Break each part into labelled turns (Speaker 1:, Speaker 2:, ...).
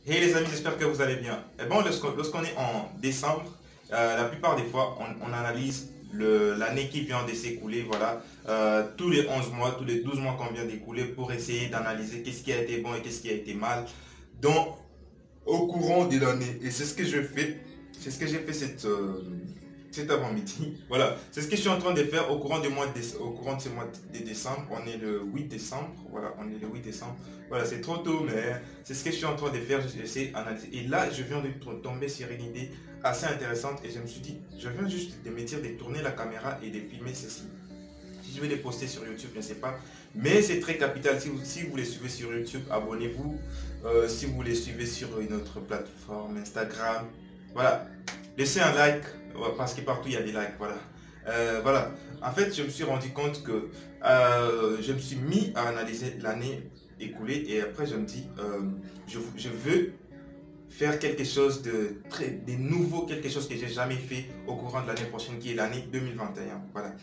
Speaker 1: Hey les amis, j'espère que vous allez bien. Et bon, lorsqu'on est en décembre, la plupart des fois, on analyse l'année qui vient de s'écouler, voilà, tous les 11 mois, tous les 12 mois qu'on vient d'écouler pour essayer d'analyser qu'est-ce qui a été bon et qu'est-ce qui a été mal dans, au courant de l'année. Et c'est ce que je fais, c'est ce que j'ai fait cet avant-midi. Voilà, c'est ce que je suis en train de faire au courant, au courant de ce mois de décembre. On est le 8 décembre. Voilà, on est le 8 décembre. Voilà, c'est trop tôt, mais c'est ce que je suis en train de faire. J'essaie d'analyser. Et là, je viens de tomber sur une idée assez intéressante et je me suis dit, je viens juste de me dire de tourner la caméra et de filmer ceci. Si je vais les poster sur YouTube, je ne sais pas. Mais c'est très capital. Si vous les suivez sur YouTube, abonnez-vous. Si vous les suivez sur une autre plateforme, Instagram, voilà. Laissez un like, parce que partout il y a des likes. Voilà. Voilà. En fait, je me suis rendu compte que je me suis mis à analyser l'année écoulée et après je me dis, je veux faire quelque chose de nouveau, quelque chose que j'ai jamais fait au courant de l'année prochaine, qui est l'année 2021. Voilà.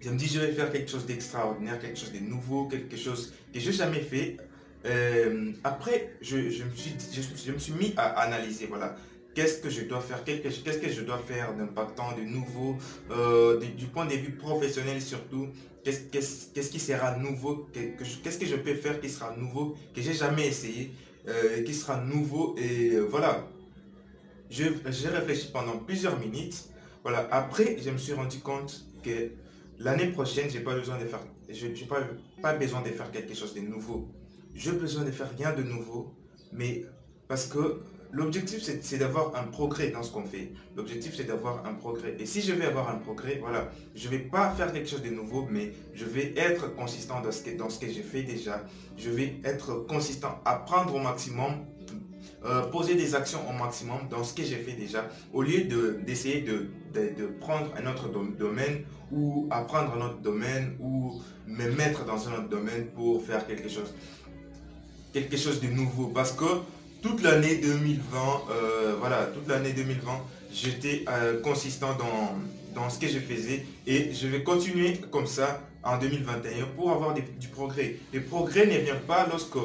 Speaker 1: Je me dis, je vais faire quelque chose d'extraordinaire, quelque chose de nouveau, quelque chose que je n'ai jamais fait. Après, je me suis mis à analyser, voilà, qu'est-ce que je dois faire, qu'est-ce que je dois faire d'impactant, de nouveau, du point de vue professionnel surtout, qu'est-ce qui sera nouveau, qu'est-ce que je peux faire qui sera nouveau, que j'ai jamais essayé, qui sera nouveau, et voilà, j'ai réfléchi pendant plusieurs minutes. Voilà. Après, je me suis rendu compte que l'année prochaine, j'ai pas besoin de faire, j'ai pas besoin de faire quelque chose de nouveau. J'ai besoin de faire rien de nouveau, mais parce que l'objectif, c'est d'avoir un progrès dans ce qu'on fait. L'objectif, c'est d'avoir un progrès. Et si je vais avoir un progrès, voilà, je vais pas faire quelque chose de nouveau, mais je vais être consistant dans ce que j'ai fait déjà. Je vais être consistant, apprendre au maximum, poser des actions au maximum dans ce que j'ai fait déjà, au lieu d'essayer de prendre un autre domaine ou apprendre un autre domaine ou me mettre dans un autre domaine pour faire quelque chose de nouveau. Parce que toute l'année 2020, voilà, toute l'année 2020, j'étais consistant dans ce que je faisais et je vais continuer comme ça en 2021 pour avoir du progrès. Le progrès ne vient pas lorsque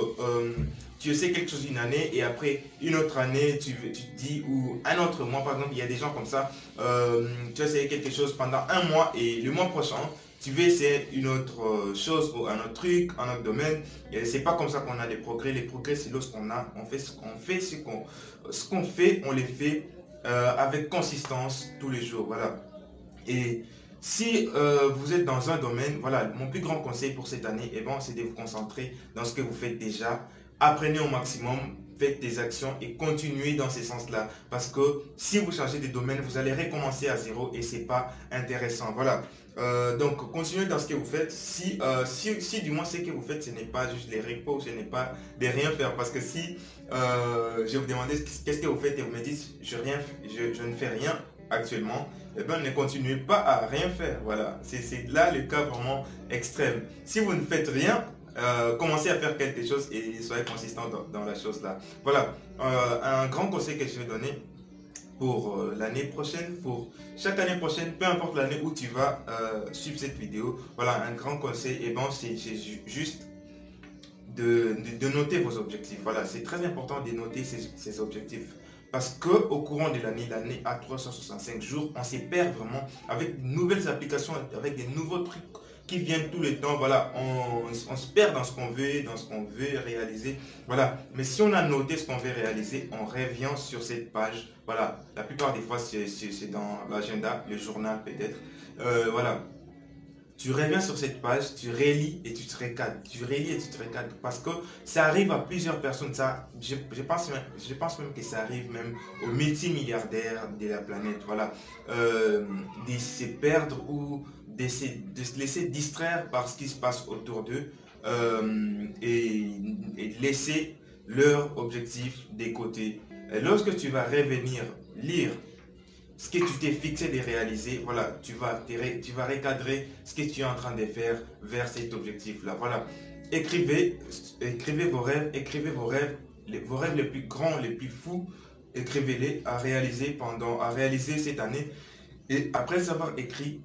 Speaker 1: tu sais quelque chose une année et après une autre année tu te dis, ou un autre mois par exemple, il y a des gens comme ça, tu as essayé quelque chose pendant un mois et le mois prochain tu veux essayer une autre chose ou un autre truc, un autre domaine. Et c'est pas comme ça qu'on a des progrès. Les progrès, c'est lorsqu'on on fait ce qu'on fait, ce qu'on fait, on les fait avec consistance tous les jours. Voilà. Et si vous êtes dans un domaine, voilà, mon plus grand conseil pour cette année, eh ben, c'est de vous concentrer dans ce que vous faites déjà. Apprenez au maximum, faites des actions et continuez dans ce sens-là. Parce que si vous changez de domaine, vous allez recommencer à zéro et c'est pas intéressant. Voilà. Donc, continuez dans ce que vous faites. Si du moins ce que vous faites, ce n'est pas juste les repos, ce n'est pas de rien faire. Parce que si je vous demandais qu'est-ce que vous faites et vous me dites je ne fais rien actuellement, eh ben, ne continuez pas à rien faire. Voilà, c'est là le cas vraiment extrême. Si vous ne faites rien, commencez à faire quelque chose et soyez consistant dans la chose là. Voilà, un grand conseil que je vais donner pour l'année prochaine, pour chaque année prochaine, peu importe l'année où tu vas suivre cette vidéo. Voilà, un grand conseil, et ben, c'est juste de noter vos objectifs. Voilà, c'est très important de noter ces objectifs. Parce que au courant de l'année a 365 jours, on s'y perd vraiment avec de nouvelles applications, avec des nouveaux trucs qui viennent tout le temps. Voilà, on se perd dans ce qu'on veut réaliser. Voilà, mais si on a noté ce qu'on veut réaliser, on revient sur cette page. Voilà, la plupart des fois, c'est dans l'agenda, le journal peut-être. Voilà, tu reviens sur cette page, tu relis et tu te recadres. Tu relis et tu te recadres. Parce que ça arrive à plusieurs personnes. Ça, je pense même que ça arrive même aux multimilliardaires de la planète. Voilà. De se perdre ou de se laisser distraire par ce qui se passe autour d'eux et de laisser leur objectif de côté. Et lorsque tu vas revenir lire ce que tu t'es fixé de réaliser, voilà, tu vas recadrer ce que tu es en train de faire vers cet objectif-là. Voilà. Écrivez, écrivez vos rêves les plus grands, les plus fous, écrivez-les à réaliser cette année. Et après avoir écrit,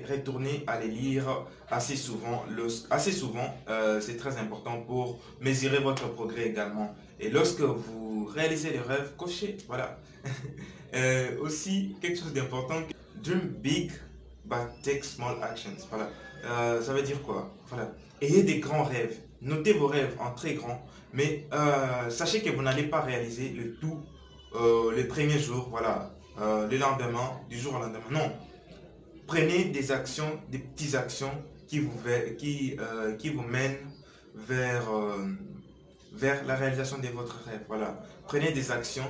Speaker 1: retournez à les lire assez souvent. C'est très important pour mesurer votre progrès également. Et lorsque vous réaliser les rêves, cochez, voilà. Aussi, quelque chose d'important, dream big, but take small actions, voilà. Ça veut dire quoi? Voilà. Ayez des grands rêves, notez vos rêves en très grand, mais sachez que vous n'allez pas réaliser le tout les premiers jours, voilà, le lendemain, du jour au lendemain, non. Prenez des actions, des petites actions qui vous mènent vers, vers la réalisation de votre rêve. Voilà. Prenez des actions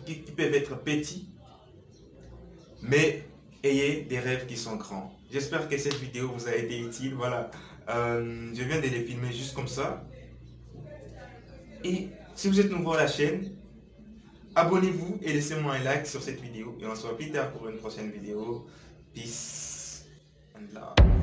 Speaker 1: qui peuvent être petites, mais ayez des rêves qui sont grands. J'espère que cette vidéo vous a été utile. Voilà. Je viens de les filmer juste comme ça. Et si vous êtes nouveau à la chaîne, abonnez-vous et laissez-moi un like sur cette vidéo. Et on se voit plus tard pour une prochaine vidéo. Peace and love.